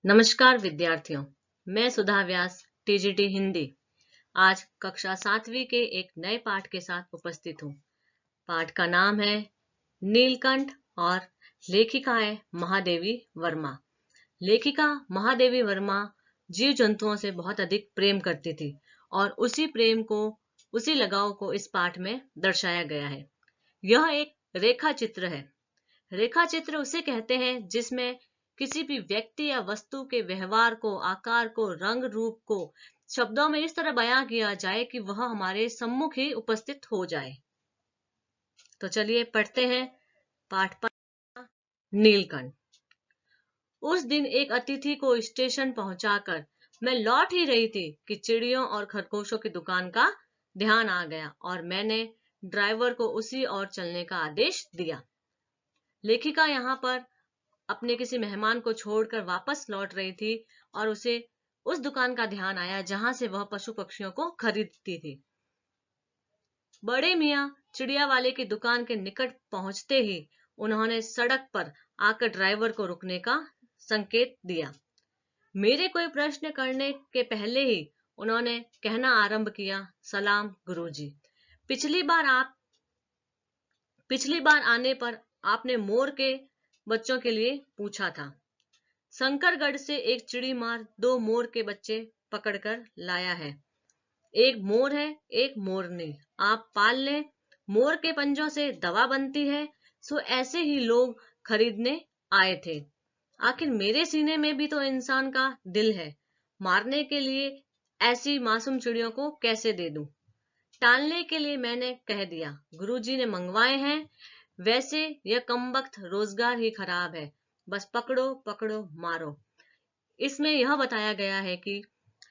नमस्कार विद्यार्थियों, मैं सुधा व्यास टीजीटी हिंदी आज कक्षा 7वीं के एक नए पाठ के साथ उपस्थित हूँ। पाठ का नाम है नीलकंठ और लेखिका है महादेवी वर्मा। लेखिका महादेवी वर्मा जीव जंतुओं से बहुत अधिक प्रेम करती थी और उसी लगाव को इस पाठ में दर्शाया गया है। यह एक रेखा चित्र है। रेखा चित्र उसे कहते हैं जिसमें किसी भी व्यक्ति या वस्तु के व्यवहार को, आकार को, रंग रूप को शब्दों में इस तरह बयां किया जाए कि वह हमारे सम्मुख ही उपस्थित हो जाए। तो चलिए पढ़ते हैं पाठ पर। नीलकंठ। उस दिन एक अतिथि को स्टेशन पहुंचाकर मैं लौट ही रही थी कि चिड़ियों और खरगोशों की दुकान का ध्यान आ गया और मैंने ड्राइवर को उसी ओर चलने का आदेश दिया। लेखिका यहाँ पर अपने किसी मेहमान को छोड़कर वापस लौट रही थी और उसे उस दुकान का ध्यान आया जहां से वह पशु पक्षियों को खरीदती थी। बड़े मियाँ चिड़िया वाले की दुकान के निकट पहुंचते ही उन्होंने सड़क पर आकर ड्राइवर को रुकने का संकेत दिया। मेरे कोई प्रश्न करने के पहले ही उन्होंने कहना आरंभ किया, सलाम गुरुजी। पिछली बार आने पर आपने मोर के बच्चों के लिए पूछा था। शंकरगढ़ से एक चिड़ी मार 2 मोर के बच्चे पकड़कर लाया है। एक मोर है, एक मोरनी। आप पाल लें। मोर के पंजों से दवा बनती है, सो ऐसे ही लोग खरीदने आए थे। आखिर मेरे सीने में भी तो इंसान का दिल है। मारने के लिए ऐसी मासूम चिड़ियों को कैसे दे दूं? टालने के लिए मैंने कह दिया, गुरुजी ने मंगवाए हैं। वैसे यह कमबख्त रोजगार ही खराब है। बस पकड़ो पकड़ो मारो। इसमें यह बताया गया है कि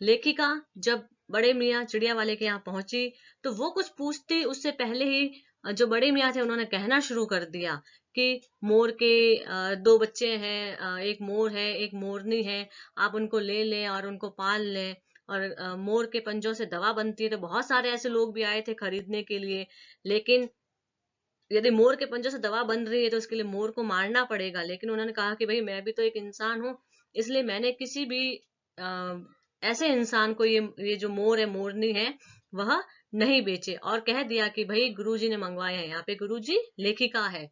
लेखिका जब बड़े मियाँ चिड़िया वाले के यहाँ पहुंची तो वो कुछ पूछती उससे पहले ही जो बड़े मियाँ थे उन्होंने कहना शुरू कर दिया कि मोर के 2 बच्चे हैं, एक मोर है, एक मोरनी है। आप उनको ले लें और उनको पाल लें। और मोर के पंजों से दवा बनती है। तो बहुत सारे ऐसे लोग भी आए थे खरीदने के लिए, लेकिन यदि मोर के पंजों से दवा बन रही है तो उसके लिए मोर को मारना पड़ेगा। लेकिन उन्होंने कहा कि भाई मैं भी तो एक इंसान हूं, इसलिए मैंने किसी भी ऐसे इंसान को ये जो मोर है, मोरनी है, वह नहीं बेचे। और कह दिया कि भाई गुरुजी ने मंगवाए हैं। यहाँ पे गुरुजी लेखिका है।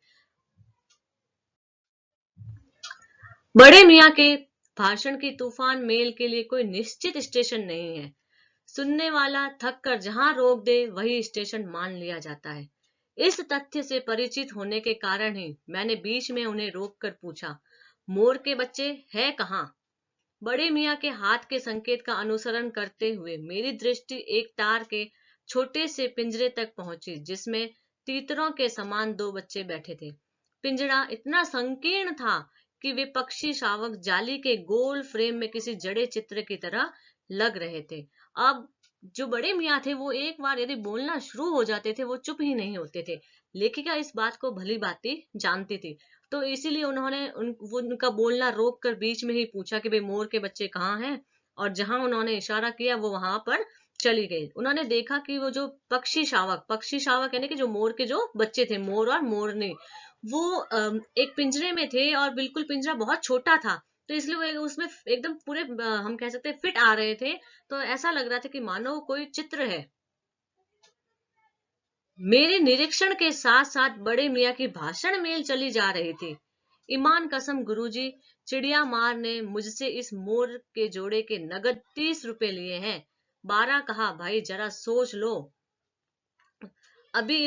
बड़े मियाँ के भाषण की तूफान मेल के लिए कोई निश्चित स्टेशन नहीं है। सुनने वाला थक कर जहां रोक दे वही स्टेशन मान लिया जाता है। इस तथ्य से परिचित होने के कारण ही मैंने बीच में उन्हें रोककर पूछा, मोर के बच्चे है कहाँ? बड़े मियाँ के हाथ के संकेत का अनुसरण करते हुए मेरी दृष्टि एक तार के छोटे से पिंजरे तक पहुंची जिसमें तीतरों के समान 2 बच्चे बैठे थे। पिंजरा इतना संकीर्ण था कि वे पक्षी शावक जाली के गोल फ्रेम में किसी जड़े चित्र की तरह लग रहे थे। अब जो बड़े मियाँ थे वो एक बार यदि बोलना शुरू हो जाते थे वो चुप ही नहीं होते थे। लेखिका इस बात को भली भांति जानती थी, तो इसीलिए उन्होंने उनका बोलना रोक कर बीच में ही पूछा कि भाई मोर के बच्चे कहाँ हैं। और जहां उन्होंने इशारा किया वो वहां पर चली गई। उन्होंने देखा कि वो जो पक्षी शावक यानी कि जो मोर के जो बच्चे थे, मोर और मोरनी, वो एक पिंजरे में थे और बिल्कुल पिंजरा बहुत छोटा था। तो इसलिए वो उसमें एकदम पूरे हम कह सकते हैं फिट आ रहे थे। तो ऐसा लग रहा था कि मानो कोई चित्र है। मेरे निरीक्षण के साथ साथ बड़े मियाँ की भाषण मेल चली जा रही थी। ईमान कसम गुरुजी, चिड़िया मार ने मुझसे इस मोर के जोड़े के नगद 30 रुपए लिए हैं। 12 कहा। भाई जरा सोच लो, अभी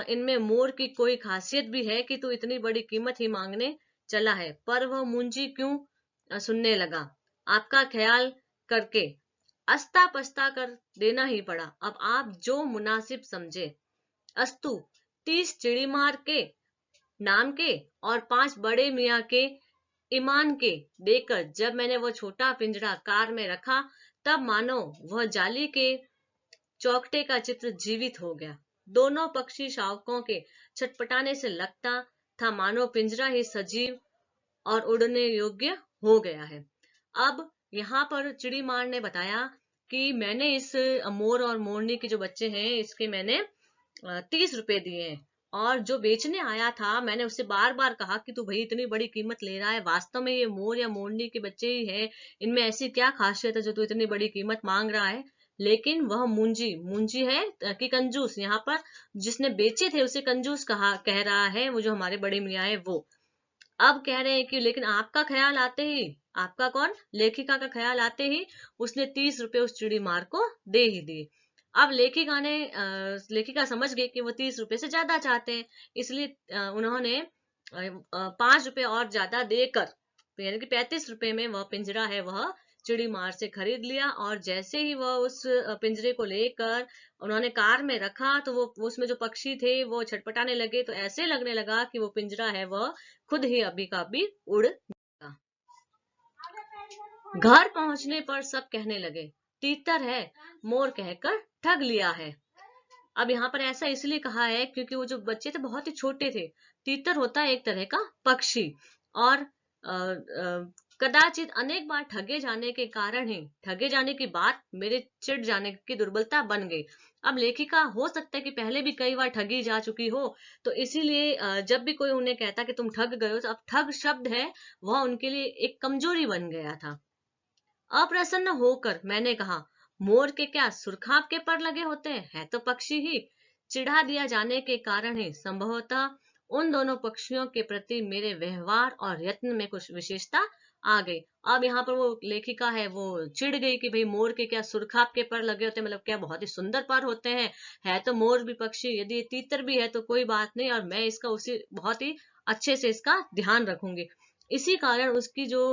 इनमें मोर की कोई खासियत भी है कि तू इतनी बड़ी कीमत ही मांगने चला है? पर वह मुंजी क्यों सुनने लगा। आपका ख्याल करके अस्ता पस्ता कर देना ही पड़ा। अब आप जो मुनासिब समझे। अस्तु 30 चिड़ी मार के नाम के और 5 बड़े मियाँ के ईमान के देकर जब मैंने वो छोटा पिंजरा कार में रखा, तब मानो वह जाली के चौखटे का चित्र जीवित हो गया। दोनों पक्षी शावकों के छटपटाने से लगता था मानो पिंजरा ही सजीव और उड़ने योग्य हो गया है। अब यहाँ पर चिड़ी मार ने बताया कि मैंने इस मोर और मोरनी के जो बच्चे हैं इसके मैंने 30 रुपए दिए हैं और जो बेचने आया था, मैंने उससे बार बार कहा कि तू भाई इतनी बड़ी कीमत ले रहा है, वास्तव में ये मोर या मोरनी के बच्चे ही है, इनमें ऐसी क्या खासियत है जो तू इतनी बड़ी कीमत मांग रहा है। लेकिन वह मुंजी मुंजी है कि कंजूस, यहाँ पर जिसने बेचे थे उसे कंजूस कह रहा है, वो जो हमारे बड़े मियाँ है वो। अब कह रहे हैं कि लेकिन आपका ख्याल आते ही, आपका कौन, लेखिका का ख्याल आते ही उसने 30 रुपए उस चिड़ी मार को दे ही दिए। अब लेखिका समझ गई कि वो 30 रुपए से ज्यादा चाहते हैं, इसलिए उन्होंने 5 रुपए और ज्यादा देकर, तो यानी कि 35 रुपए में वह पिंजरा है वह चिड़ी मार से खरीद लिया। और जैसे ही वह उस पिंजरे को लेकर उन्होंने कार में रखा, तो वो उसमें जो पक्षी थे वो छटपटाने लगे, तो ऐसे लगने लगा कि वो पिंजरा है वह खुद ही अभी का अभी उड़ गया। घर पहुंचने पर सब कहने लगे, तीतर है, मोर कहकर ठग लिया है। अब यहाँ पर ऐसा इसलिए कहा है क्योंकि वो जो बच्चे थे बहुत ही छोटे थे। तीतर होता है एक तरह का पक्षी, और कदाचित अनेक बार ठगे जाने के कारण ही, ठगे जाने की बात मेरे चिढ़ जाने की दुर्बलता बन गई। अब लेखिका हो सकता है कि पहले भी कई बार ठगी जा चुकी हो, तो इसीलिए जब भी कोई उन्हें कहता कि तुम ठग गए हो, तो अब ठग शब्द है वह उनके लिए एक कमजोरी बन गया था। अप्रसन्न होकर मैंने कहा, मोर के क्या सुरखाब के पर लगे होते हैं, है तो पक्षी ही। चिढ़ा दिया जाने के कारण ही संभवतः उन दोनों पक्षियों के प्रति मेरे व्यवहार और यत्न में कुछ विशेषता आ गई। अब यहाँ पर वो लेखिका है वो चिढ़ गई कि भाई मोर के क्या सुरखाब के पर लगे होते हैं, मतलब क्या बहुत ही सुंदर पर होते हैं, है तो मोर भी पक्षी, यदि तीतर भी है तो कोई बात नहीं, और मैं इसका उसी बहुत ही अच्छे से इसका ध्यान रखूंगी। इसी कारण उसकी जो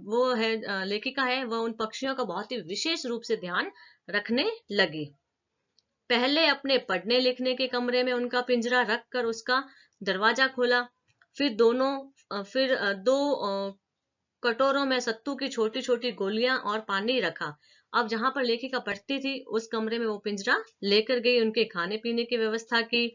वो है लेखिका है, वह उन पक्षियों का बहुत ही विशेष रूप से ध्यान रखने लगी। पहले अपने पढ़ने लिखने के कमरे में उनका पिंजरा रखकर उसका दरवाजा खोला, फिर दो कटोरों में सत्तू की छोटी छोटी गोलियां और पानी रखा। अब जहां पर लेखिका पढ़ती थी उस कमरे में वो पिंजरा लेकर गई, उनके खाने पीने की व्यवस्था की।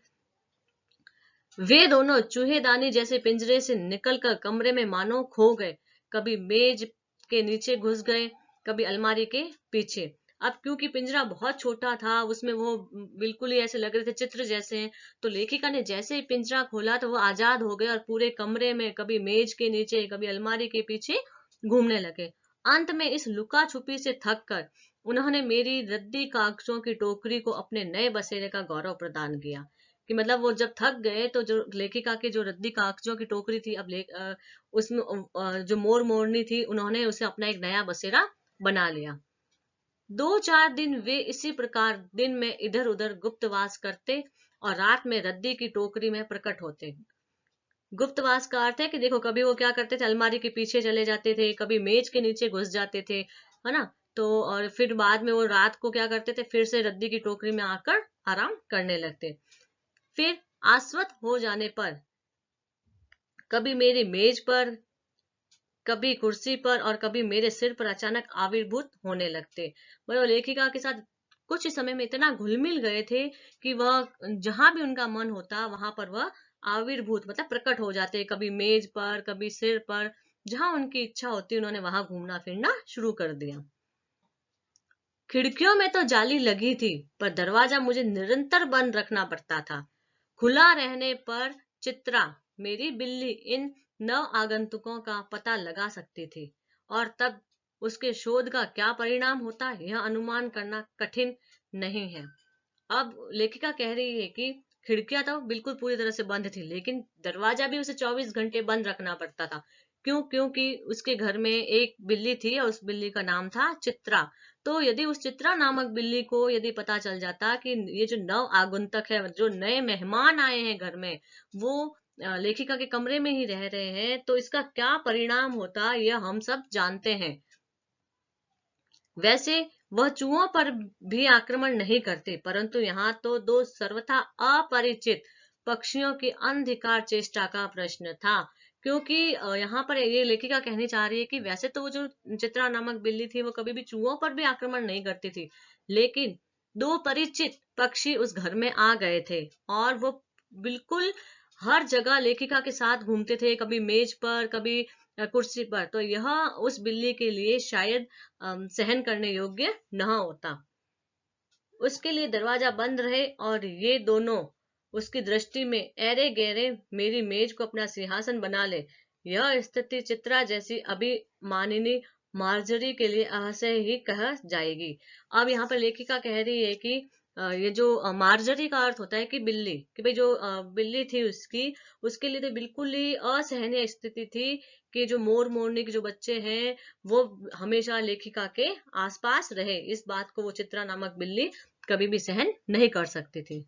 वे दोनों चूहेदानी जैसे पिंजरे से निकलकर कमरे में मानो खो गए, कभी मेज के नीचे घुस गए, कभी अलमारी के पीछे। अब क्योंकि पिंजरा बहुत छोटा था, उसमें वो बिल्कुल ही ऐसे लग रहे थे चित्र जैसे हैं, तो लेखिका ने जैसे ही पिंजरा खोला तो वो आजाद हो गए और पूरे कमरे में कभी मेज के नीचे कभी अलमारी के पीछे घूमने लगे। अंत में इस लुका छुपी से थक कर उन्होंने मेरी रद्दी कागजों की टोकरी को अपने नए बसेरे का गौरव प्रदान किया। कि मतलब वो जब थक गए तो जो लेखिका की जो रद्दी कागजों की टोकरी थी, अब उसमें जो मोर मोरनी थी, उन्होंने उसे अपना एक नया बसेरा बना लिया। 2-4 दिन वे इसी प्रकार दिन में इधर उधर गुप्तवास करते और रात में रद्दी की टोकरी में प्रकट होते। गुप्तवास का अर्थ है कि देखो कभी वो क्या करते थे, अलमारी के पीछे चले जाते थे, कभी मेज के नीचे घुस जाते थे, है ना। तो और फिर बाद में वो रात को क्या करते थे, फिर से रद्दी की टोकरी में आकर आराम करने लगते। फिर आश्वस्त हो जाने पर कभी मेरी मेज पर, कभी कुर्सी पर और कभी मेरे सिर पर अचानक आविर्भूत होने लगते। वह लेखिका के साथ कुछ ही समय में इतना घुल मिल गए थे कि वह जहां भी उनका मन होता वहां पर वह आविर्भूत मतलब प्रकट हो जाते, कभी मेज पर कभी सिर पर, जहां उनकी इच्छा होती उन्होंने वहां घूमना फिरना शुरू कर दिया। खिड़कियों में तो जाली लगी थी, पर दरवाजा मुझे निरंतर बंद रखना पड़ता था। खुला रहने पर चित्रा, मेरी बिल्ली, इन नव आगंतुकों का पता लगा सकती थी, और तब उसके शोध का क्या परिणाम होता यह अनुमान करना कठिन नहीं है। अब लेखिका कह रही है कि खिड़कियां तो बिल्कुल पूरी तरह से बंद थी, लेकिन दरवाजा भी उसे 24 घंटे बंद रखना पड़ता था। क्यों? क्योंकि उसके घर में एक बिल्ली थी और उस बिल्ली का नाम था चित्रा। तो यदि उस चित्रा नामक बिल्ली को यदि पता चल जाता कि ये जो नव आगंतुक है, जो नए मेहमान आए हैं घर में, वो लेखिका के कमरे में ही रह रहे हैं, तो इसका क्या परिणाम होता यह हम सब जानते हैं। वैसे वह चूहों पर भी आक्रमण नहीं करते, परंतु यहाँ तो दो सर्वथा अपरिचित पक्षियों की अनधिकार चेष्टा का प्रश्न था। क्योंकि यहाँ पर ये लेखिका कहनी चाह रही है कि वैसे तो वो जो चित्रा नामक बिल्ली थी वो कभी भी चूहों पर भी आक्रमण नहीं करती थी, लेकिन दो परिचित पक्षी उस घर में आ गए थे और वो बिल्कुल हर जगह लेखिका के साथ घूमते थे, कभी मेज पर कभी कुर्सी पर। तो यह उस बिल्ली के लिए शायद सहन करने योग्य न होता। उसके लिए दरवाजा बंद रहे और ये दोनों उसकी दृष्टि में ऐरे गहरे मेरी मेज को अपना सिंहासन बना ले। यह स्थिति चित्रा जैसी अभिमानिनी मार्जरी के लिए असह्य ही कह जाएगी। अब यहाँ पर लेखिका कह रही है कि ये जो मार्जरी का अर्थ होता है कि बिल्ली, कि भाई जो बिल्ली थी उसकी, उसके लिए तो बिल्कुल ही असहनीय स्थिति थी कि जो मोर मोरनी के जो बच्चे हैं वो हमेशा लेखिका के आसपास रहे। इस बात को वो चित्रा नामक बिल्ली कभी भी सहन नहीं कर सकती थी।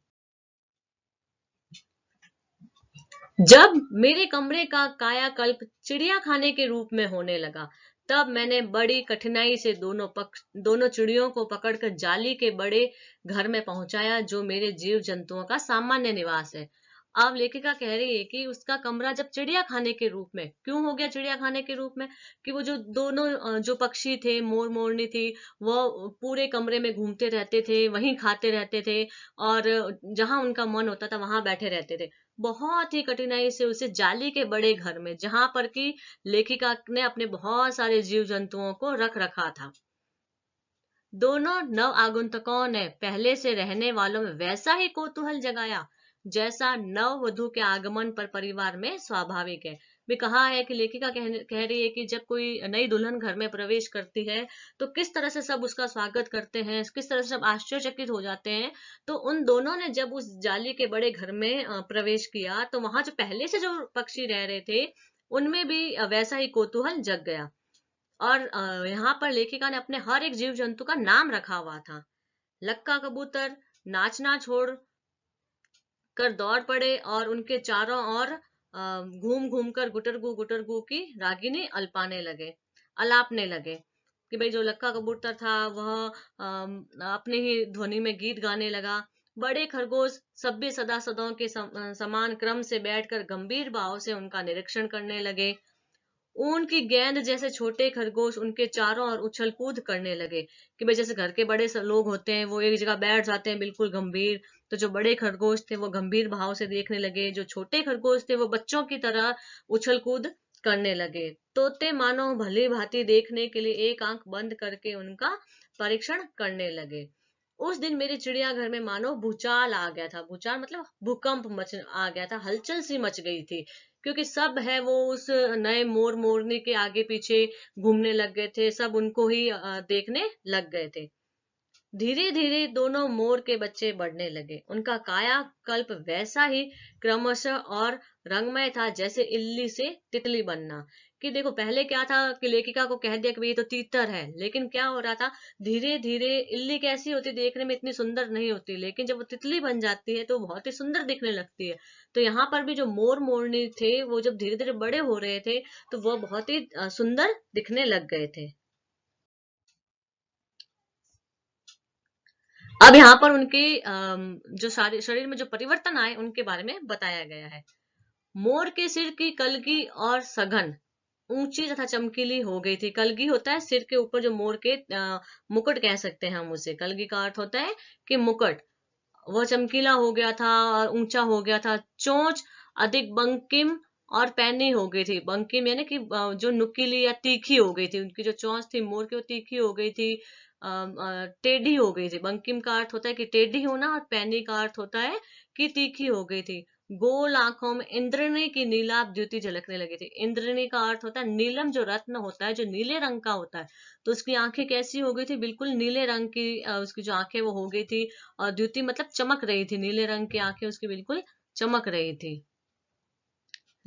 जब मेरे कमरे का कायाकल्प चिड़िया खाने के रूप में होने लगा, तब मैंने बड़ी कठिनाई से दोनों चिड़ियों को पकड़कर जाली के बड़े घर में पहुंचाया, जो मेरे जीव जंतुओं का सामान्य निवास है। अब लेखिका कह रही है कि उसका कमरा जब चिड़िया खाने के रूप में क्यों हो गया, चिड़िया खाने के रूप में, कि वो जो दोनों जो पक्षी थे, मोर मोरनी थी, वो पूरे कमरे में घूमते रहते थे, वहीं खाते रहते थे, और जहां उनका मन होता था वहां बैठे रहते थे। बहुत ही कठिनाई से उसे जाली के बड़े घर में, जहां पर की लेखिका ने अपने बहुत सारे जीव जंतुओं को रख रखा था, दोनों नव आगंतुकों ने पहले से रहने वालों में वैसा ही कौतूहल जगाया जैसा नव वधु के आगमन पर परिवार में स्वाभाविक है। भी कहा है कि लेखिका कह रही है कि जब कोई नई दुल्हन घर में प्रवेश करती है तो किस तरह से सब उसका स्वागत करते हैं, किस तरह से सब आश्चर्यचकित हो जाते हैं। तो उन दोनों ने जब उस जाली के बड़े घर में प्रवेश किया तो वहां जो पहले से जो पक्षी रह रहे थे उनमें भी वैसा ही कौतूहल जग गया। और यहाँ पर लेखिका ने अपने हर एक जीव जंतु का नाम रखा हुआ था। लक्का कबूतर नाचना छोड़ कर दौड़ पड़े और उनके चारों ओर घूम घूम कर गुटरगू की रागिनी अलापने लगे, कि भाई जो लक्का कबूतर था वह अपने ही ध्वनि में गीत गाने लगा। बड़े खरगोश सभ्य सदा सदाओं के समान क्रम से बैठकर गंभीर भाव से उनका निरीक्षण करने लगे। ऊन की गेंद जैसे छोटे खरगोश उनके चारों ओर उछल कूद करने लगे, कि भाई जैसे घर के बड़े लोग होते हैं वो एक जगह बैठ जाते हैं बिल्कुल गंभीर, तो जो बड़े खरगोश थे वो गंभीर भाव से देखने लगे, जो छोटे खरगोश थे वो बच्चों की तरह उछल कूद करने लगे। तोते मानो भली भांति देखने के लिए एक आंख बंद करके उनका परीक्षण करने लगे। उस दिन मेरे चिड़ियाघर में मानो भूचाल आ गया था। भूचाल मतलब भूकंप मच आ गया था, हलचल सी मच गई थी, क्योंकि सब है वो उस नए मोर मोरनी के आगे पीछे घूमने लग गए थे, सब उनको ही देखने लग गए थे। धीरे धीरे दोनों मोर के बच्चे बढ़ने लगे। उनका काया कल्प वैसा ही क्रमशः और रंगमय था जैसे इल्ली से तितली बनना। कि देखो पहले क्या था कि लेखिका को कह दिया कि ये तो तीतर है, लेकिन क्या हो रहा था, धीरे धीरे इल्ली कैसी होती, देखने में इतनी सुंदर नहीं होती, लेकिन जब वो तितली बन जाती है तो बहुत ही सुंदर दिखने लगती है। तो यहाँ पर भी जो मोर मोरनी थे वो जब धीरे धीरे बड़े हो रहे थे तो वो बहुत ही सुंदर दिखने लग गए थे। अब यहाँ पर उनके जो शरीर में जो परिवर्तन आए उनके बारे में बताया गया है। मोर के सिर की कलगी और सघन ऊंची तथा चमकीली हो गई थी। कलगी होता है सिर के ऊपर जो मोर के मुकुट कह सकते हैं हम उसे, कलगी का अर्थ होता है कि मुकुट। वह चमकीला हो गया था और ऊंचा हो गया था। चोंच अधिक बंकिम और पैनी हो गई थी। बंकिम यानी कि जो नुकीली या तीखी हो गई थी, उनकी जो चोंच थी मोर की वो तीखी हो गई थी, टेढ़ी हो गई थी। बंकिम का अर्थ होता है कि टेढ़ी होना और पैनी का अर्थ होता है कि तीखी हो गई थी। गोल आंखों में इंद्रनी की नीलाभ द्युति झलकने लगी थी। इंद्रनी का अर्थ होता है नीलम, जो रत्न होता है जो नीले रंग का होता है, तो उसकी आंखें कैसी हो गई थी, बिल्कुल नीले रंग की उसकी जो आंखें वो हो गई थी। और द्युति मतलब चमक रही थी, नीले रंग की आंखें उसकी बिल्कुल चमक रही थी।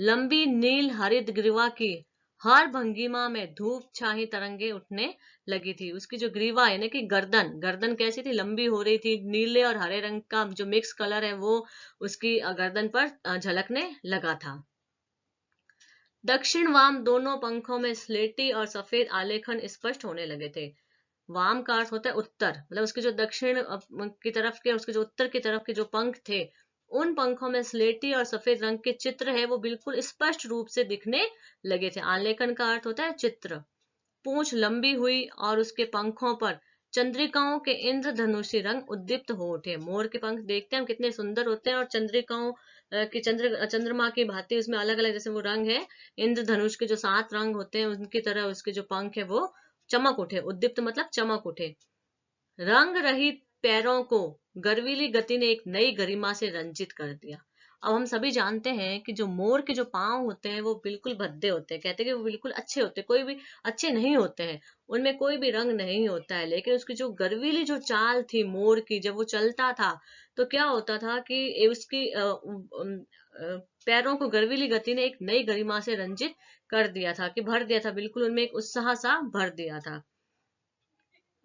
लंबी नील हरित ग्रीवा की हर भंगिमा में धूप छाही तरंगे उठने लगी थी। उसकी जो ग्रीवा यानी कि गर्दन, गर्दन कैसी थी, लंबी हो रही थी, नीले और हरे रंग का जो मिक्स कलर है वो उसकी गर्दन पर झलकने लगा था। दक्षिण वाम दोनों पंखों में स्लेटी और सफेद आलेखन स्पष्ट होने लगे थे। वाम का अर्थ होता है उत्तर, मतलब उसके जो दक्षिण की तरफ के, उसके जो उत्तर की तरफ के जो पंख थे, उन पंखों में स्लेटी और सफेद रंग के चित्र है वो बिल्कुल स्पष्ट रूप से दिखने लगे थे। आलेखन का अर्थ होता है चित्र। पूंछ लंबी हुई और उसके पंखों पर चंद्रिकाओं के इंद्रधनुषी रंग उद्दीप्त हो उठे। मोर के पंख देखते हैं हम कितने सुंदर होते हैं, और चंद्रिकाओं की चंद्रमा की भांति उसमें अलग अलग जैसे वो रंग है, इंद्रधनुष के जो 7 रंग होते हैं उनकी तरह उसके जो पंख है वो चमक उठे। उद्दीप्त मतलब चमक उठे। रंग रहित पैरों को गर्वीली गति ने एक नई गरिमा से रंजित कर दिया। अब हम सभी जानते हैं कि जो मोर के जो पांव होते हैं वो बिल्कुल भद्दे होते हैं, कहते हैं कि वो बिल्कुल अच्छे होते हैं, कोई भी अच्छे नहीं होते हैं, उनमें कोई भी रंग नहीं होता है। लेकिन उसकी जो गर्वीली जो चाल थी मोर की, जब वो चलता था तो क्या होता था कि उसकी पैरों को गर्वीली गति ने एक नई गरिमा से रंजित कर दिया था, कि भर दिया था, बिल्कुल उनमें एक उत्साह सा भर दिया था।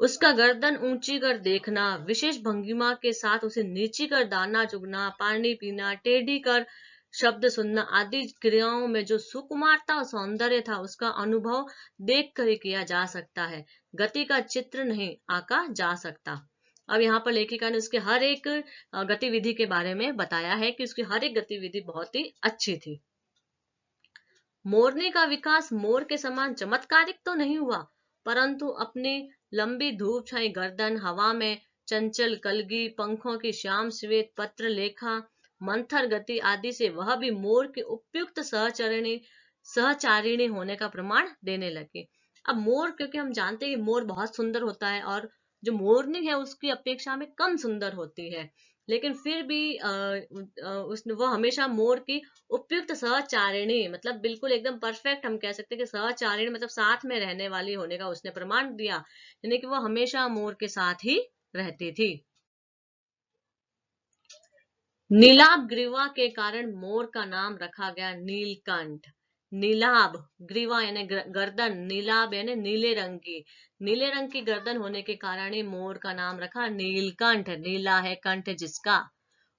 उसका गर्दन ऊंची कर देखना, विशेष भंगिमा के साथ उसे नीची कर दाना चुगना, पानी पीना, टेढ़ी कर शब्द सुनना आदि क्रियाओं में जो सुकुमारता और सौंदर्य था, उसका अनुभव देख कर ही किया जा सकता है, गति का चित्र नहीं आका जा सकता। अब यहाँ पर लेखिका ने उसके हर एक गतिविधि के बारे में बताया है कि उसकी हर एक गतिविधि बहुत ही अच्छी थी। मोरनी का विकास मोर के समान चमत्कारिक तो नहीं हुआ, परंतु अपनी लंबी धूप छाई गर्दन, हवा में चंचल कलगी, पंखों की श्याम श्वेत पत्र लेखा, मंथर गति आदि से वह भी मोर के उपयुक्त सहचारिणी होने का प्रमाण देने लगे। अब मोर, क्योंकि हम जानते हैं कि मोर बहुत सुंदर होता है और जो मोरनी है उसकी अपेक्षा में कम सुंदर होती है, लेकिन फिर भी उसने वो हमेशा मोर की उपयुक्त सहचारिणी, मतलब बिल्कुल एकदम परफेक्ट, हम कह सकते हैं कि सहचारिणी मतलब साथ में रहने वाली होने का उसने प्रमाण दिया, यानी कि वो हमेशा मोर के साथ ही रहती थी। नीलाभ ग्रीवा के कारण मोर का नाम रखा गया नीलकंठ। नीलाभ ग्रीवा यानी गर्दन, नीलाभ यानी नीले रंग की, नीले रंग की गर्दन होने के कारण ही मोर का नाम रखा नीलकंठ, नीला है कंठ जिसका,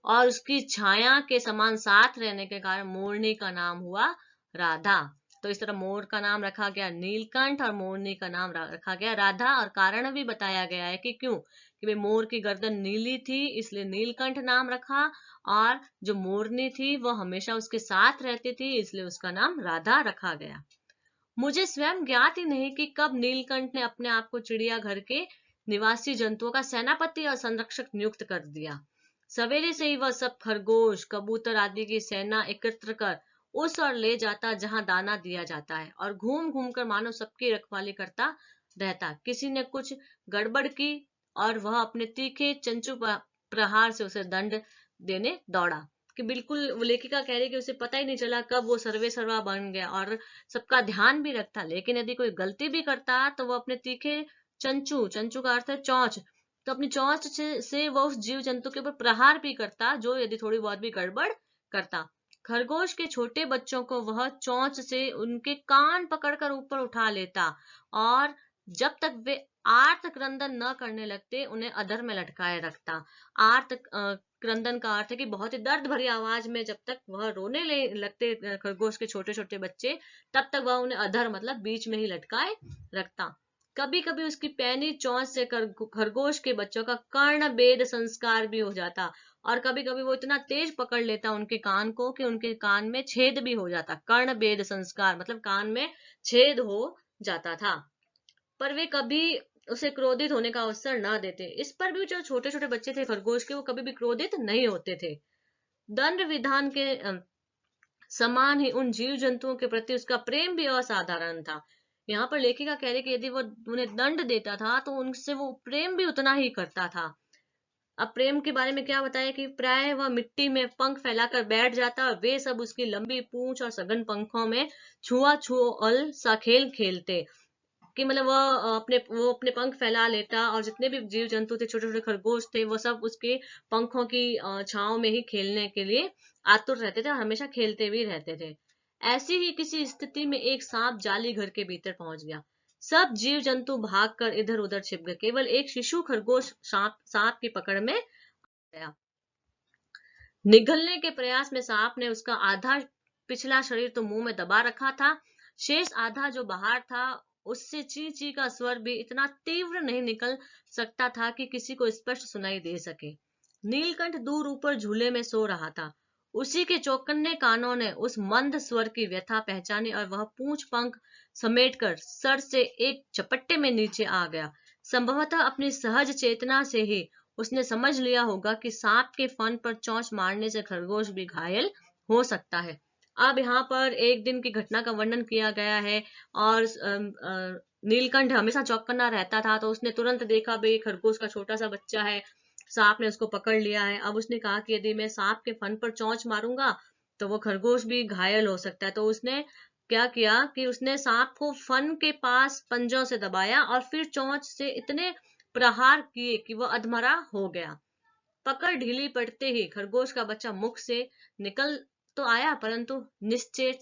और उसकी छाया के समान साथ रहने के कारण मोरनी का नाम हुआ राधा। तो इस तरह मोर का नाम रखा गया नीलकंठ और मोरनी का नाम रखा गया राधा, और कारण भी बताया गया है कि क्यों, कि मोर की गर्दन नीली थी इसलिए नीलकंठ नाम रखा, और जो मोरनी थी वो हमेशा उसके साथ रहती थी इसलिए उसका नाम राधा रखा गया। मुझे स्वयं ज्ञात ही नहीं कि कब नीलकंठ ने अपने आप को चिड़ियाघर के निवासी जंतुओं का सेनापति और संरक्षक नियुक्त कर दिया। सवेरे से ही वह सब खरगोश, कबूतर आदि की सेना एकत्र कर उस और ले जाता जहां दाना दिया जाता है, और घूम घूम कर मानो सबकी रखवाली करता रहता। किसी ने कुछ गड़बड़ की और वह अपने तीखे चंचू प्रहार से उसे दंड देने दौड़ा, कि बिल्कुल वो लेखिका कह रही कि उसे पता ही नहीं चला कब वो सर्वे सर्वा बन गया और सबका ध्यान भी रखता, लेकिन यदि कोई गलती भी करता तो वो अपने तीखे चंचू, चंचू का अर्थ है चोंच, तो अपनी चोंच से वो उस जीव जंतु के ऊपर प्रहार भी करता जो यदि थोड़ी बहुत भी गड़बड़ करता। खरगोश के छोटे बच्चों को वह चोंच से उनके कान पकड़कर ऊपर उठा लेता, और जब तक वे आर्त क्रंदन न करने लगते उन्हें अधर में लटकाए रखता। आर्त क्रंदन का अर्थ है कि बहुत ही दर्द भरी आवाज में जब तक वह रोने लगते खरगोश के छोटे छोटे बच्चे, तब तक वह उन्हें अधर मतलब बीच में ही लटकाए रखता। कभी कभी उसकी पैनी चोंच से खरगोश के बच्चों का कर्ण भेद संस्कार भी हो जाता, और कभी कभी वो इतना तेज पकड़ लेता उनके कान को कि उनके कान में छेद भी हो जाता। कर्ण भेद संस्कार मतलब कान में छेद हो जाता था, पर वे कभी उसे क्रोधित होने का अवसर न देते। इस पर भी जो छोटे छोटे बच्चे थे खरगोश के, वो कभी भी क्रोधित नहीं होते थे। दंड विधान के समान ही उन जीव जंतुओं के प्रति उसका प्रेम भी असाधारण था। यहाँ पर लेखिका कह रही कि यदि वो उन्हें दंड देता था तो उनसे वो प्रेम भी उतना ही करता था। अब प्रेम के बारे में क्या बताया कि प्राय वह मिट्टी में पंख फैलाकर बैठ जाता और वे सब उसकी लंबी पूंछ और सघन पंखों में छुआ छुअल सा खेल खेलते, कि मतलब वो अपने पंख फैला लेता और जितने भी जीव जंतु थे, छोटे छोटे खरगोश थे, वो सब उसके पंखों की छांव में ही खेलने के लिए आतुर रहते थे और हमेशा खेलते भी रहते थे। ऐसी ही किसी स्थिति में एक सांप जाली घर के भीतर पहुंच गया। सब जीव जंतु भागकर इधर उधर छिप गए, केवल एक शिशु खरगोश सांप की पकड़ में गया। निगलने के प्रयास में सांप ने उसका आधा पिछला शरीर तो मुंह में दबा रखा था, शेष आधा जो बाहर था उससे ची ची का स्वर भी इतना तीव्र नहीं निकल सकता था कि किसी को स्पष्ट सुनाई दे सके। नीलकंठ दूर ऊपर झूले में सो रहा था। उसी के चौकन्ने कानों ने उस मंद स्वर की व्यथा पहचानी और वह पूंछ पंख समेटकर सर से एक झपट्टे में नीचे आ गया। संभवतः अपनी सहज चेतना से ही उसने समझ लिया होगा कि सांप के फन पर चोंच मारने से खरगोश भी घायल हो सकता है। अब यहाँ पर एक दिन की घटना का वर्णन किया गया है, और नीलकंठ हमेशा चौकन्ना रहता था, तो उसने तुरंत देखा भाई खरगोश का छोटा सा बच्चा है सांप ने उसको पकड़ लिया है। अब उसने कहा कि यदि मैं सांप के फन पर चोंच मारूंगा तो वो खरगोश भी घायल हो सकता है। तो उसने क्या किया कि उसने सांप को फन के पास पंजों से दबाया और फिर चोंच से इतने प्रहार किए कि वह अधमरा हो गया। पकड़ ढीली पड़ते ही खरगोश का बच्चा मुख से निकल तो आया, परंतु निश्चेत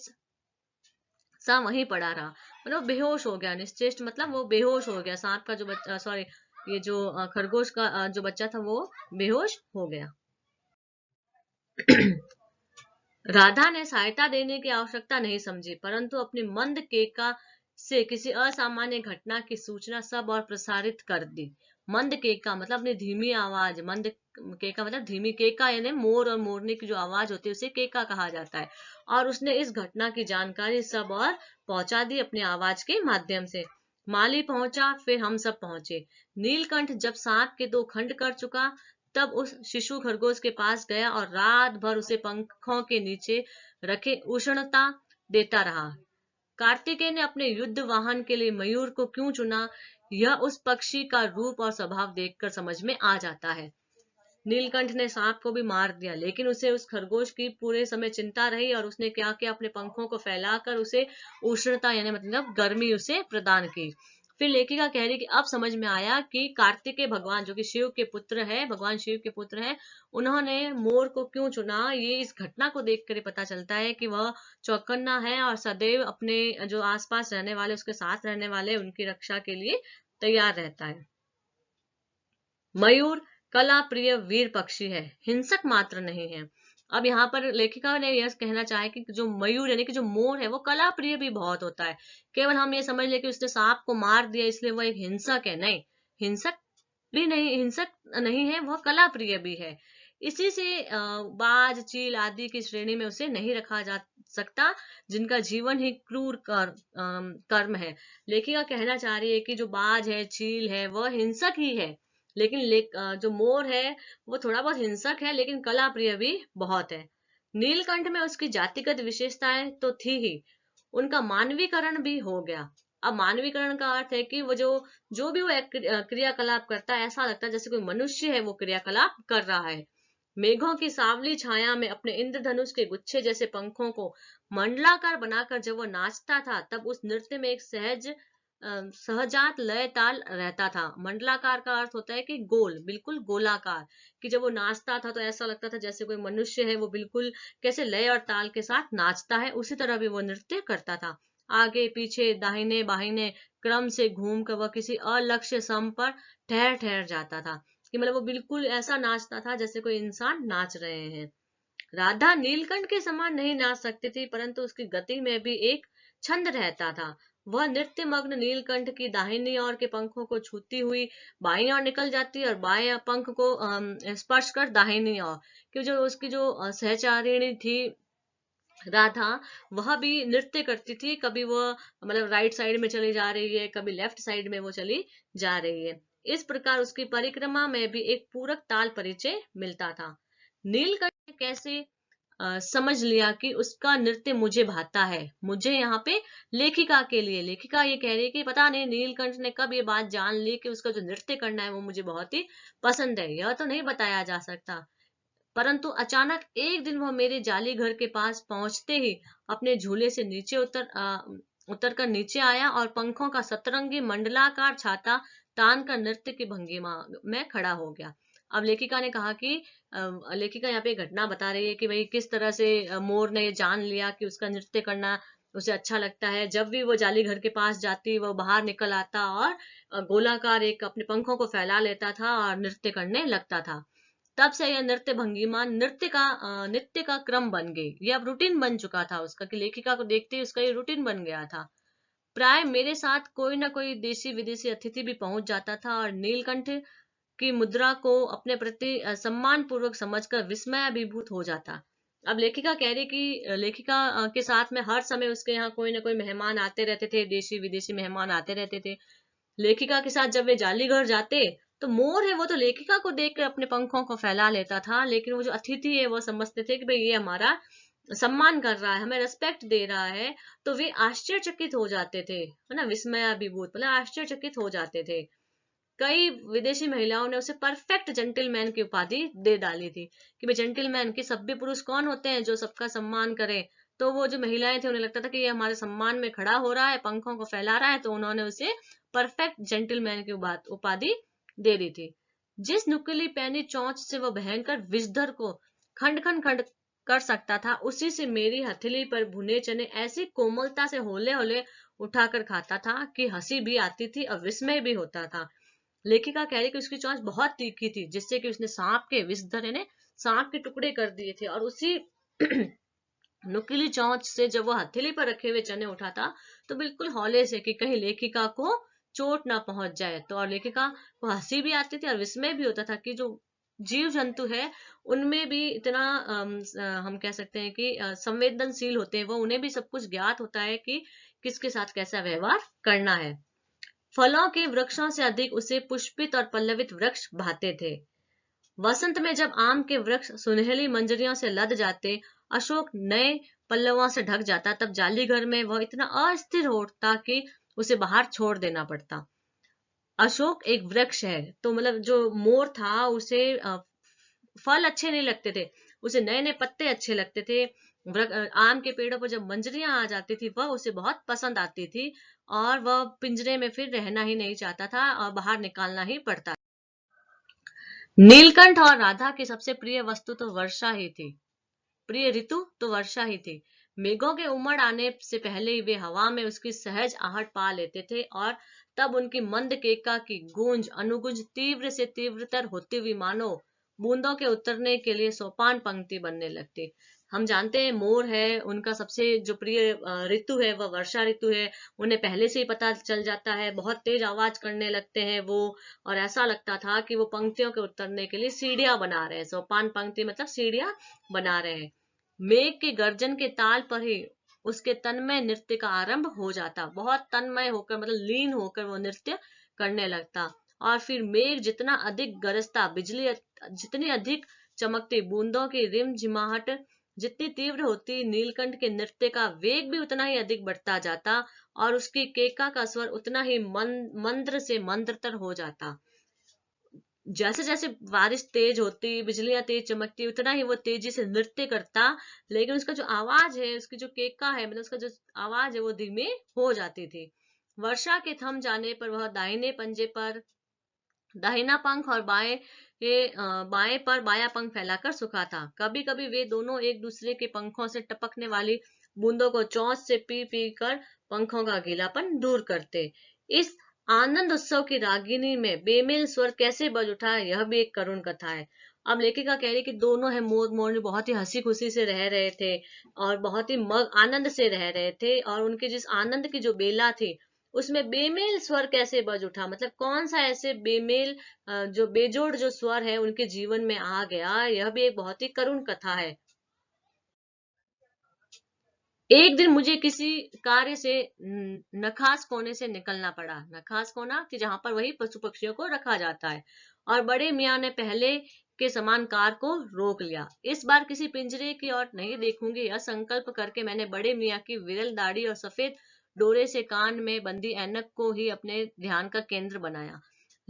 सा वहीं पड़ा रहा। मतलब बेहोश हो गया। निश्चेष्ट मतलब वो बेहोश हो गया। सांप का जो बच्चा, सॉरी, ये जो खरगोश का जो बच्चा था वो बेहोश हो गया। राधा ने सहायता देने की आवश्यकता नहीं समझी, परंतु अपनी मंद केका से किसी असामान्य घटना की सूचना सब और प्रसारित कर दी। मंद केका मतलब अपनी धीमी आवाज, मंद केका मतलब धीमी, केका यानी मोर और मोरनी की जो आवाज होती है उसे केका कहा जाता है। और उसने इस घटना की जानकारी सब और पहुंचा दी अपनी आवाज के माध्यम से। माली पहुंचा, फिर हम सब पहुंचे। नीलकंठ जब सांप के 2 खंड कर चुका तब उस शिशु खरगोश के पास गया और रात भर उसे पंखों के नीचे रखे उष्णता देता रहा। कार्तिकेय ने अपने युद्ध वाहन के लिए मयूर को क्यों चुना, यह उस पक्षी का रूप और स्वभाव देखकर समझ में आ जाता है। नीलकंठ ने सांप को भी मार दिया, लेकिन उसे उस खरगोश की पूरे समय चिंता रही और उसने क्या किया, अपने पंखों को फैलाकर उसे उष्णता यानी मतलब गर्मी उसे प्रदान की। फिर लेखिका कह रही कि अब समझ में आया कि कार्तिकेय भगवान जो कि शिव के पुत्र है, भगवान शिव के पुत्र हैं, उन्होंने मोर को क्यों चुना। ये इस घटना को देखकर पता चलता है कि वह चौकन्ना है और सदैव अपने जो आसपास रहने वाले, उसके साथ रहने वाले, उनकी रक्षा के लिए तैयार रहता है। मयूर कला प्रिय वीर पक्षी है, हिंसक मात्र नहीं है। अब यहाँ पर लेखिका ने यह कहना चाहे कि जो मयूर यानी कि जो मोर है वो कला प्रिय भी बहुत होता है। केवल हम ये समझ ले कि उसने सांप को मार दिया इसलिए वो एक हिंसक है, नहीं, हिंसक भी नहीं, हिंसक नहीं है, वह कला प्रिय भी है। इसी से बाज, चील आदि की श्रेणी में उसे नहीं रखा जा सकता, जिनका जीवन ही क्रूर कर्म है। लेखिका कहना चाह रही है कि जो बाज है, चील है, वह हिंसक ही है, लेकिन जो मोर है वो थोड़ा बहुत हिंसक है, लेकिन कला प्रिय भी बहुत है। नीलकंठ में उसकी जातिगत विशेषताएं तो थी ही, उनका मानवीकरण भी हो गया। अब मानवीकरण का अर्थ है कि वो जो भी वो क्रियाकलाप करता है, ऐसा लगता है जैसे कोई मनुष्य है वो क्रियाकलाप कर रहा है। मेघों की सावली छाया में अपने इंद्रधनुष के गुच्छे जैसे पंखों को मंडलाकार बनाकर जब वो नाचता था, तब उस नृत्य में एक सहजात लय ताल रहता था। मंडलाकार का अर्थ होता है कि गोल, बिल्कुल गोलाकार, कि जब वो नाचता था तो ऐसा लगता था जैसे कोई मनुष्य है, वो बिल्कुल कैसे लय और ताल के साथ नाचता है, उसी तरह भी वो नृत्य करता था। आगे पीछे दाहिने बाहिने क्रम से घूमकर वह किसी अलक्ष्य सम पर ठहर ठहर जाता था, कि मतलब वो बिल्कुल ऐसा नाचता था जैसे कोई इंसान नाच रहे हैं। राधा नीलकंठ के समान नहीं नाच सकती थी, परंतु उसकी गति में भी एक छंद रहता था। वह नृत्य मग्न नीलकंठ की दाहिनी ओर के पंखों को छूती हुई बाईं ओर निकल जाती और बाएं पंख को स्पर्श कर दाहिनी ओर, कि जो उसकी जो सहचारिणी थी राधा, वह भी नृत्य करती थी। कभी वह मतलब राइट साइड में चली जा रही है, कभी लेफ्ट साइड में वो चली जा रही है। इस प्रकार उसकी परिक्रमा में भी एक पूरक ताल परिचय मिलता था। नीलकंठ ने कैसे समझ लिया कि उसका नृत्य मुझे भाता है। मुझे यहाँ पे लेखिका के लिए, लेखिका ये कह रही है कि पता नहीं नीलकंठ ने कब ये बात जान ली कि उसका जो नृत्य करना है वो मुझे बहुत ही पसंद है, यह तो नहीं बताया जा सकता। परंतु अचानक एक दिन वह मेरे जाली घर के पास पहुंचते ही अपने झूले से नीचे उतर कर नीचे आया और पंखों का सतरंगी मंडलाकार छाता तान कर नृत्य की भंगिमा में खड़ा हो गया। अब लेखिका ने कहा कि लेखिका यहाँ पे घटना बता रही है कि भाई किस तरह से मोर ने ये जान लिया कि उसका नृत्य करना उसे अच्छा लगता है। जब भी वो जाली घर के पास जाती वो बाहर निकल आता और गोलाकार एक अपने पंखों को फैला लेता था और नृत्य करने लगता था। तब से यह नृत्य भंगिमा नित्य का क्रम बन गई। ये अब रूटीन बन चुका था उसका, कि लेखिका को देखते ही उसका ये रूटीन बन गया था। प्राय मेरे साथ कोई ना कोई देशी विदेशी अतिथि भी पहुंच जाता था और नीलकंठ की मुद्रा को अपने प्रति सम्मान पूर्वक समझकर विस्मय अभिभूत हो जाता। अब लेखिका कह रही कि लेखिका के साथ में हर समय उसके यहाँ कोई ना कोई मेहमान आते रहते थे, देशी विदेशी मेहमान आते रहते थे। लेखिका के साथ जब वे जाली घर जाते तो मोर है वो तो लेखिका को देखकर अपने पंखों को फैला लेता था, लेकिन वो जो अतिथि है वो समझते थे कि भाई ये हमारा सम्मान कर रहा है, हमें रेस्पेक्ट दे रहा है, तो वे आश्चर्यचकित हो जाते थे, है ना, विस्मयाभिभूत मतलब आश्चर्यचकित हो जाते थे। कई विदेशी महिलाओं ने उसे परफेक्ट जेंटलमैन की उपाधि दे डाली थी कि भाई जेंटलमैन के सभ्य पुरुष कौन होते हैं जो सबका सम्मान करें। तो वो जो महिलाएं थी उन्हें लगता था कि ये हमारे सम्मान में खड़ा हो रहा है, पंखों को फैला रहा है, तो उन्होंने उसे परफेक्ट जेंटलमैन की उपाधि दे दी थी। जिस नुकीली पैनी चोंच से वो भयंकर विषधर को खंड खंड खंड कर सकता था, उसी से मेरी हथेली पर भुने चने ऐसी कोमलता से होले होले उठाकर खाता था कि हंसी भी आती थी और विस्मय भी होता था। लेखिका कह रही कि उसकी चोंच बहुत तीखी थी, जिससे कि उसने सांप के विषधर यानी सांप के टुकड़े कर दिए थे। और उसी नुकीली चोंच से जब वो हथेली पर रखे हुए चने उठाता तो बिल्कुल हौले से कि कहीं लेखिका को चोट ना पहुंच जाए। तो और लेखिका को हंसी भी आती थी और विस्मय भी होता था कि जो जीव जंतु है उनमें भी इतना हम कह सकते हैं कि संवेदनशील होते हैं, वो उन्हें भी सब कुछ ज्ञात होता है कि किसके साथ कैसा व्यवहार करना है। फलों के वृक्षों से अधिक उसे पुष्पित और पल्लवित वृक्ष भाते थे। वसंत में जब आम के वृक्ष सुनहली मंजरियों से लद जाते, अशोक नए पल्लवों से ढक जाता, तब जाली घर में वह इतना अस्थिर होता कि उसे बाहर छोड़ देना पड़ता। अशोक एक वृक्ष है, तो मतलब जो मोर था उसे फल अच्छे नहीं लगते थे, उसे नए नए पत्ते अच्छे लगते थे। आम के पेड़ों पर जब मंजरियां आ जाती थी वह उसे बहुत पसंद आती थी और वह पिंजरे में फिर रहना ही नहीं चाहता था और बाहर निकालना ही पड़ता। नीलकंठ और राधा की सबसे प्रिय वस्तु तो वर्षा ही थी, प्रिय ऋतु तो वर्षा ही थी। मेघों के उमड़ आने से पहले ही वे हवा में उसकी सहज आहट पा लेते थे और तब उनकी मंद केका की गूंज अनुगूंज तीव्र से तीव्रतर होती हुई मानो बूंदों के उतरने के लिए सोपान पंक्ति बनने लगती। हम जानते हैं मोर है उनका सबसे जो प्रिय ऋतु है वह वर्षा ऋतु है। उन्हें पहले से ही पता चल जाता है, बहुत तेज आवाज करने लगते हैं वो, और ऐसा लगता था कि वो पंक्तियों के उतरने के लिए सीढ़ियां बना रहे हैं। सोपान पंक्ति मतलब सीढ़ियां बना रहे हैं। मेघ के गर्जन के ताल पर ही उसके तन्मय नृत्य का आरंभ हो जाता, बहुत तन्मय होकर मतलब लीन होकर वो नृत्य करने लगता। और फिर मेघ जितना अधिक गरजता, बिजली जितनी अधिक चमकती, बूंदों की रिमझिमाहट जितनी तीव्र होती, नीलकंठ के नृत्य का वेग भी उतना ही अधिक बढ़ता जाता और उसकी केका का स्वर उतना ही मंद्र से मंद्रतर हो जाता। जैसे जैसे बारिश तेज होती, बिजलियां तेज चमकती, उतना ही वो तेजी से नृत्य करता, लेकिन उसका जो आवाज है, उसकी जो केका है, मतलब उसका जो आवाज है वो धीमे हो जाती थी। वर्षा के थम जाने पर वह दाहिने पंजे पर दाहिना पंख और बाएं पर बायां पंख फैलाकर सुखाता। कभी कभी वे दोनों एक दूसरे के पंखों से टपकने वाली बूंदों को चोंच से पी पी कर पंखों का गीलापन दूर करते। इस आनंद उत्सव की रागिनी में बेमेल स्वर कैसे बज उठा, यह भी एक करुण कथा है। अब लेखिका कह रही कि दोनों है मोर मोरनी बहुत ही हंसी खुशी से रह रहे थे और बहुत ही आनंद से रह रहे थे, और उनके जिस आनंद की जो बेला थी उसमें बेमेल स्वर कैसे बज उठा, मतलब कौन सा ऐसे बेमेल जो बेजोड़ जो स्वर है उनके जीवन में आ गया, यह भी एक बहुत ही करुण कथा है। एक दिन मुझे किसी कार्य से नखास कोने से निकलना पड़ा। नखास कोना कि जहां पर वही पशु पक्षियों को रखा जाता है, और बड़े मियाँ ने पहले के समान कार को रोक लिया। इस बार किसी पिंजरे की ओर नहीं देखूंगी, यह संकल्प करके मैंने बड़े मियाँ की विरल दाढ़ी और सफेद डोरे से कान में बंदी ऐनक को ही अपने ध्यान का केंद्र बनाया।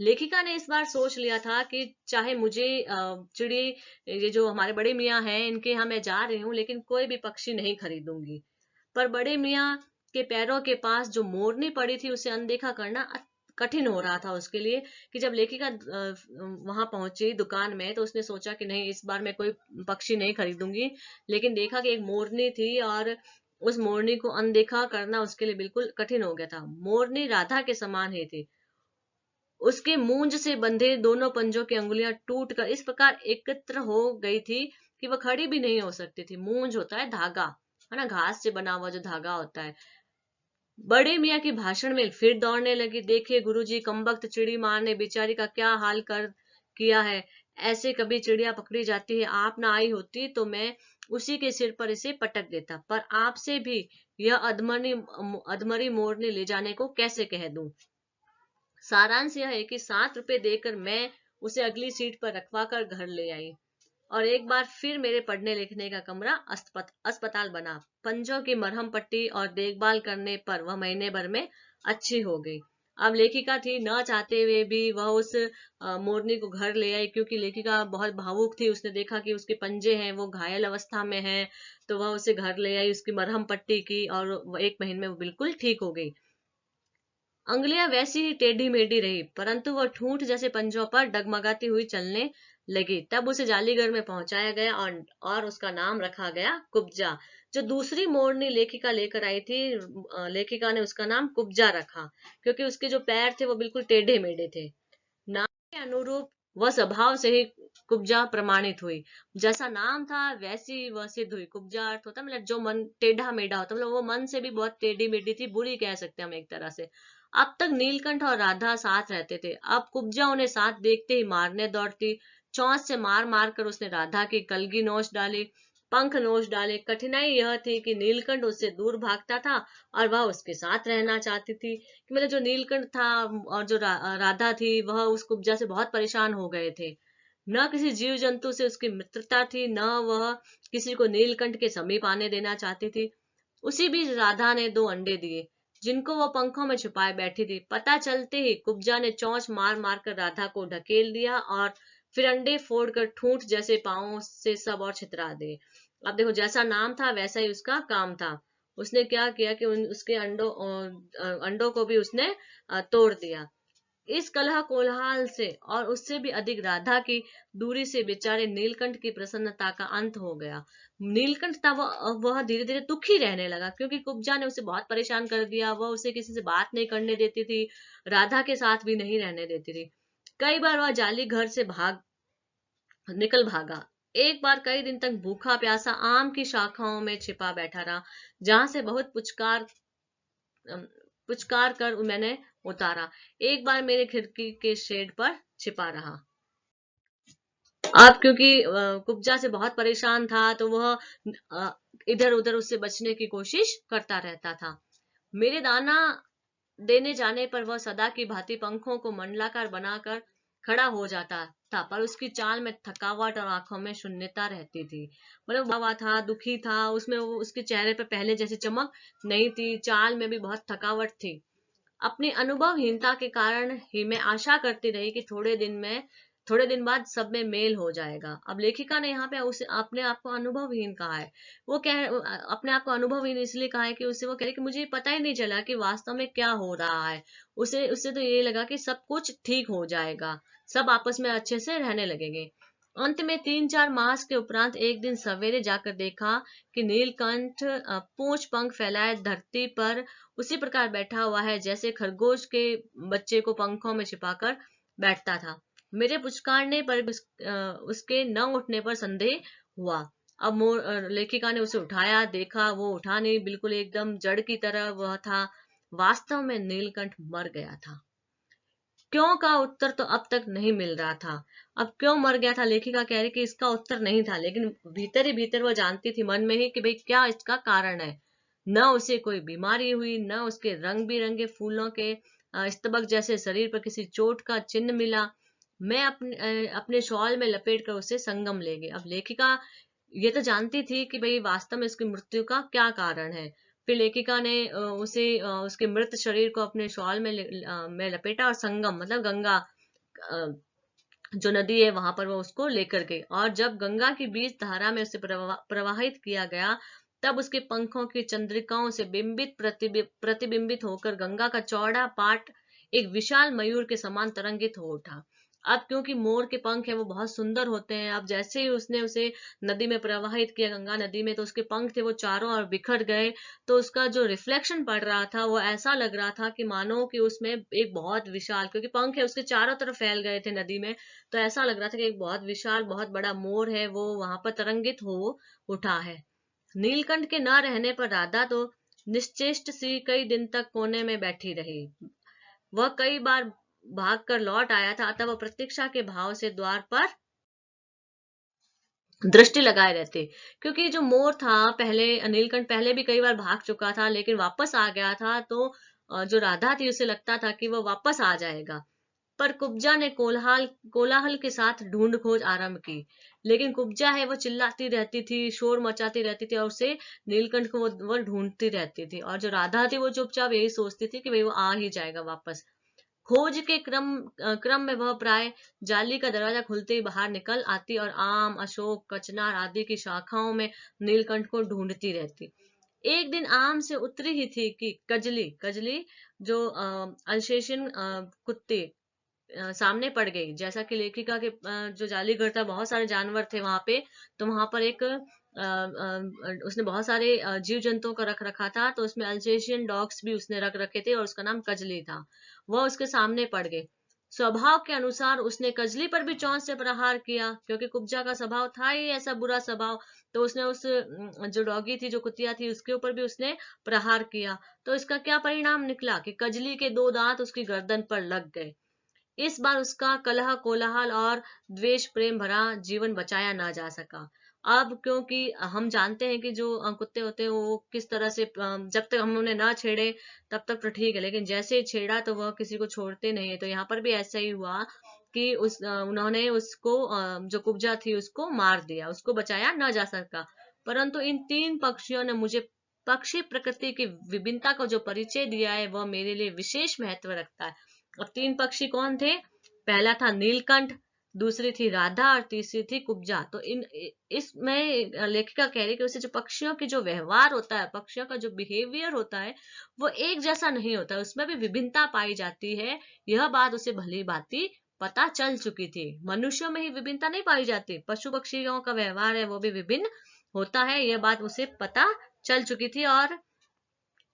लेखिका ने इस बार सोच लिया था कि चाहे मुझे चिड़ी, ये जो हमारे बड़े मियाँ हैं इनके यहाँ मैं जा रही हूँ, लेकिन कोई भी पक्षी नहीं खरीदूंगी। पर बड़े मियाँ के पैरों के पास जो मोरनी पड़ी थी उसे अनदेखा करना कठिन हो रहा था उसके लिए। कि जब लेखिका वहां पहुंची दुकान में तो उसने सोचा कि नहीं, इस बार मैं कोई पक्षी नहीं खरीदूंगी, लेकिन देखा कि एक मोरनी थी और उस मोरनी को अनदेखा करना उसके लिए बिल्कुल कठिन हो गया था। मोरनी राधा के समान ही थी, उसके मूंज से बंधे दोनों पंजों की अंगुलियां टूटकर इस प्रकार एकत्र हो गई थी कि वह खड़ी भी नहीं हो सकती थी। मूंज होता है धागा, है ना, घास से बना हुआ जो धागा होता है। बड़े मियाँ की भाषण में फिर दौड़ने लगी, देखिए गुरुजी, कमबख्त चिड़ी मार ने बेचारी का क्या हाल कर किया है। ऐसे कभी चिड़िया पकड़ी जाती है, आप ना आई होती तो मैं उसी के सिर पर इसे पटक देता, पर आपसे भी यह अधमरी मोरनी ले जाने को कैसे कह दूं। सारांश यह है कि 7 रुपए देकर मैं उसे अगली सीट पर रखवा कर घर ले आई, और एक बार फिर मेरे पढ़ने लिखने का कमरा अस्पताल बना। पंजों की मरहम पट्टी और देखभाल करने पर वह महीने भर में अच्छी हो गई। अब लेखिका थी, न चाहते हुए भी वह उस मोरनी को घर ले आई, क्योंकि लेखिका बहुत भावुक थी। उसने देखा कि उसके पंजे हैं वो घायल अवस्था में हैं, तो वह उसे घर ले आई, उसकी मरहम पट्टी की और 1 महीने में वो बिल्कुल ठीक हो गई। अंगुलियां वैसी ही टेढ़ी मेढ़ी रही, परंतु वह ठूंठ जैसे पंजों पर डगमगाती हुई चलने लगी। तब उसे जालीगढ़ में पहुंचाया गया और उसका नाम रखा गया कुब्जा। जो दूसरी मोरनी लेखिका लेकर आई थी, लेखिका ने उसका नाम कुब्जा रखा, क्योंकि उसके जो पैर थे वो बिल्कुल टेढ़े मेढ़े थे। नाम के अनुरूप वह स्वभाव से ही कुब्जा प्रमाणित हुई। जैसा नाम था वैसी वह सिद्ध हुई। कुब्जा अर्थ होता है मतलब जो मन टेढ़ा मेढ़ा होता, मतलब वो मन से भी बहुत टेढ़ी मेढ़ी थी, बुरी कह सकते हैं हम एक तरह से। अब तक नीलकंठ और राधा साथ रहते थे, अब कुब्जा उन्हें साथ देखते ही मारने दौड़ती। चोंच से मार मार कर उसने राधा की कलगी नोच डाली, पंख नोच डाले। कठिनाई यह थी कि नीलकंठ उससे दूर भागता था और वह उसके साथ रहना चाहती थी। कि मतलब जो नीलकंठ था और जो राधा थी, वह उस कुब्जा से बहुत परेशान हो गए थे। न किसी जीव जंतु से उसकी मित्रता थी, न वह किसी को नीलकंठ के समीप आने देना चाहती थी। उसी बीच राधा ने 2 अंडे दिए, जिनको वो पंखों में छुपाए बैठी थी। पता चलते ही कुब्जा ने चोंच मार मार कर राधा को ढकेल दिया और फिर अंडे फोड़कर ठूंठ जैसे पांवों से सब और छितरा दिए। अब देखो, जैसा नाम था वैसा ही उसका काम था। उसने क्या किया कि उसके अंडों को भी उसने तोड़ दिया। इस कलह कोलाहल से और उससे भी अधिक राधा की दूरी से बेचारे नीलकंठ की प्रसन्नता का अंत हो गया। नीलकंठ था वह धीरे धीरे दुखी रहने लगा, क्योंकि कुब्जा ने उसे बहुत परेशान कर दिया। वह उसे किसी से बात नहीं करने देती थी, राधा के साथ भी नहीं रहने देती थी। कई बार वह जाली घर से निकल भागा। एक बार कई दिन तक भूखा प्यासा आम की शाखाओं में छिपा बैठा रहा, जहां से बहुत पुचकार कर मैंने उतारा। एक बार मेरे खिड़की के शेड पर छिपा रहा। अब क्योंकि कुब्जा से बहुत परेशान था, तो वह इधर उधर उससे बचने की कोशिश करता रहता था। मेरे दाना देने जाने पर वह सदा की भांति पंखों को मंडलाकार बनाकर खड़ा हो जाता था, पर उसकी चाल में थकावट और आंखों में शून्यता रहती थी। मतलब हुआ था, दुखी था, उसमें उसके चेहरे पर पहले जैसी चमक नहीं थी, चाल में भी बहुत थकावट थी। अपनी अनुभवहीनता के कारण ही मैं आशा करती रही कि थोड़े दिन बाद सब में मेल हो जाएगा। अब लेखिका ने यहाँ पे उसे अपने आप को अनुभवहीन कहा है। वो अपने आप को अनुभवहीन इसलिए कहा है कि उसे वो कह रही कि मुझे पता ही नहीं चला कि वास्तव में क्या हो रहा है। उससे तो ये लगा कि सब कुछ ठीक हो जाएगा, सब आपस में अच्छे से रहने लगेंगे। अंत में 3-4 मास के उपरांत एक दिन सवेरे जाकर देखा कि नीलकंठ पूंछ पंख फैलाए धरती पर उसी प्रकार बैठा हुआ है जैसे खरगोश के बच्चे को पंखों में छिपाकर बैठता था। मेरे पुचकारने पर उसके न उठने पर संदेह हुआ। अब लेखिका ने उसे उठाया, देखा वो उठा नहीं, बिल्कुल एकदम जड़ की तरह वह था। वास्तव में नीलकंठ मर गया था। क्यों का उत्तर तो अब तक नहीं मिल रहा था। अब क्यों मर गया था, लेखिका कह रही कि इसका उत्तर नहीं था, लेकिन भीतर ही भीतर वो जानती थी मन में ही कि भाई क्या इसका कारण है। न उसे कोई बीमारी हुई, न उसके रंग बिरंगे फूलों के स्तबक जैसे शरीर पर किसी चोट का चिन्ह मिला। मैं अपने शॉल में लपेट कर उसे संगम ले गई। अब लेखिका ये तो जानती थी कि भाई वास्तव में उसकी मृत्यु का क्या कारण है। फिर लेखिका ने उसके मृत शरीर को अपने शॉल में लपेटा और संगम मतलब गंगा, अ, जो नदी है वहां पर वो उसको लेकर गई। और जब गंगा की बीज धारा में उसे प्रवाहित किया गया, तब उसके पंखों की चंद्रिकाओं से प्रतिबिंबित होकर गंगा का चौड़ा पाट एक विशाल मयूर के समान तरंगित हो उठा। अब क्योंकि मोर के पंख है वो बहुत सुंदर होते हैं, अब जैसे ही उसने उसे नदी में प्रवाहित किया, गंगा नदी में, तो उसके पंख थे वो चारों ओर बिखर गए। तो उसका जो रिफ्लेक्शन पड़ रहा था वो ऐसा लग रहा था कि मानो कि उसमें एक बहुत विशाल, क्योंकि पंख है उसके चारों तरफ फैल गए थे नदी में, तो ऐसा लग रहा था कि एक बहुत विशाल बहुत बड़ा मोर है वो वहां पर तरंगित हो उठा है। नीलकंठ के न रहने पर राधा तो निश्चेष्ट सी कई दिन तक कोने में बैठी रही। वह कई बार भाग कर लौट आया था, अतः वह प्रतीक्षा के भाव से द्वार पर दृष्टि लगाए रहते। क्योंकि जो मोर था, पहले नीलकंठ पहले भी कई बार भाग चुका था लेकिन वापस आ गया था, तो जो राधा थी उसे लगता था कि वह वापस आ जाएगा। पर कुब्जा ने कोलाहल के साथ ढूंढ खोज आरंभ की। लेकिन कुब्जा है वो चिल्लाती रहती थी, शोर मचाती रहती थी और उसे नीलकंठ को वो ढूंढती रहती थी। और जो राधा थी वो चुपचाप यही सोचती थी कि भाई वो आ ही जाएगा वापस। खोज के क्रम में वह प्राय जाली का दरवाजा खुलते ही बाहर निकल आती और आम, अशोक, कचनार आदि की शाखाओं में नीलकंठ को ढूंढती रहती। एक दिन आम से उतरी ही थी कि कजली कजली जो अल्सेशियन कुत्ते सामने पड़ गई। जैसा कि लेखिका के जो जालीघर था, बहुत सारे जानवर थे वहां पे, तो वहां पर एक उसने बहुत सारे जीव जंतुओं का रख रखा था, तो उसमें अल्सेशियन डॉग्स भी उसने रख रखे थे और उसका नाम कजली था। वह उसके सामने पड़ गई। स्वभाव के अनुसार उसने कजली पर भी चोंच से प्रहार किया, क्योंकि कुब्जा का स्वभाव था ही ऐसा बुरा स्वभाव। तो उसने उस जो डॉगी थी, जो कुतिया थी, उसके ऊपर भी उसने प्रहार किया। तो इसका क्या परिणाम निकला कि कजली के 2 दांत उसकी गर्दन पर लग गए। इस बार उसका कलह कोलाहल और द्वेष प्रेम भरा जीवन बचाया ना जा सका। अब क्योंकि हम जानते हैं कि जो कुत्ते होते हैं वो किस तरह से जब तक हम उन्हें ना छेड़े तब तक तो ठीक है, लेकिन जैसे ही छेड़ा तो वह किसी को छोड़ते नहीं है। तो यहाँ पर भी ऐसा ही हुआ कि उन्होंने उसको जो कुब्जा थी उसको मार दिया, उसको बचाया ना जा सका। परंतु इन 3 पक्षियों ने मुझे पक्षी प्रकृति की विभिन्नता का जो परिचय दिया है वह मेरे लिए विशेष महत्व रखता है। अब 3 पक्षी कौन थे? पहला था नीलकंठ, दूसरी थी राधा और तीसरी थी कुब्जा। तो इसमें लेखिका कह रही कि उससे जो पक्षियों की जो व्यवहार होता है, पक्षियों का जो बिहेवियर होता है, वो एक जैसा नहीं होता, उसमें भी विभिन्नता पाई जाती है। यह बात उसे भली भांति पता चल चुकी थी। मनुष्यों में ही विभिन्नता नहीं पाई जाती, पशु पक्षियों का व्यवहार है वो भी विभिन्न होता है, यह बात उसे पता चल चुकी थी। और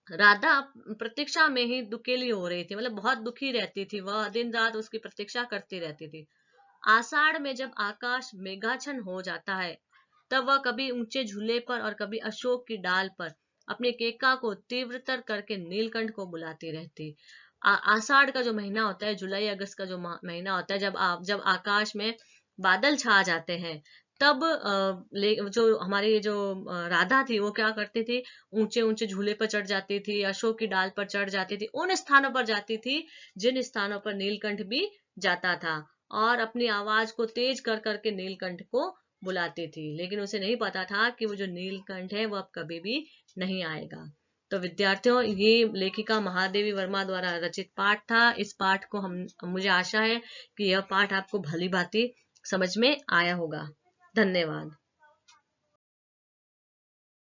राधा प्रतीक्षा में ही दुकेली हो रही थी, मतलब बहुत दुखी रहती थी, वह दिन रात उसकी प्रतीक्षा करती रहती थी। आषाढ़ में जब आकाश मेघाच्छन्न हो जाता है, तब वह कभी ऊंचे झूले पर और कभी अशोक की डाल पर अपने केका को तीव्रतर करके नीलकंठ को बुलाती रहती। आषाढ़ का जो महीना होता है, जुलाई अगस्त का जो महीना होता है, जब आकाश में बादल छा जाते हैं, तब जो हमारी जो राधा थी वो क्या करती थी, ऊंचे ऊंचे झूले पर चढ़ जाती थी, अशोक की डाल पर चढ़ जाती थी, उन स्थानों पर जाती थी जिन स्थानों पर नीलकंठ भी जाता था, और अपनी आवाज को तेज कर करके नीलकंठ को बुलाती थी। लेकिन उसे नहीं पता था कि वो जो नीलकंठ है वो अब कभी भी नहीं आएगा। तो विद्यार्थियों, ये लेखिका महादेवी वर्मा द्वारा रचित पाठ था। इस पाठ को मुझे आशा है कि यह पाठ आपको भली भांति समझ में आया होगा। धन्यवाद।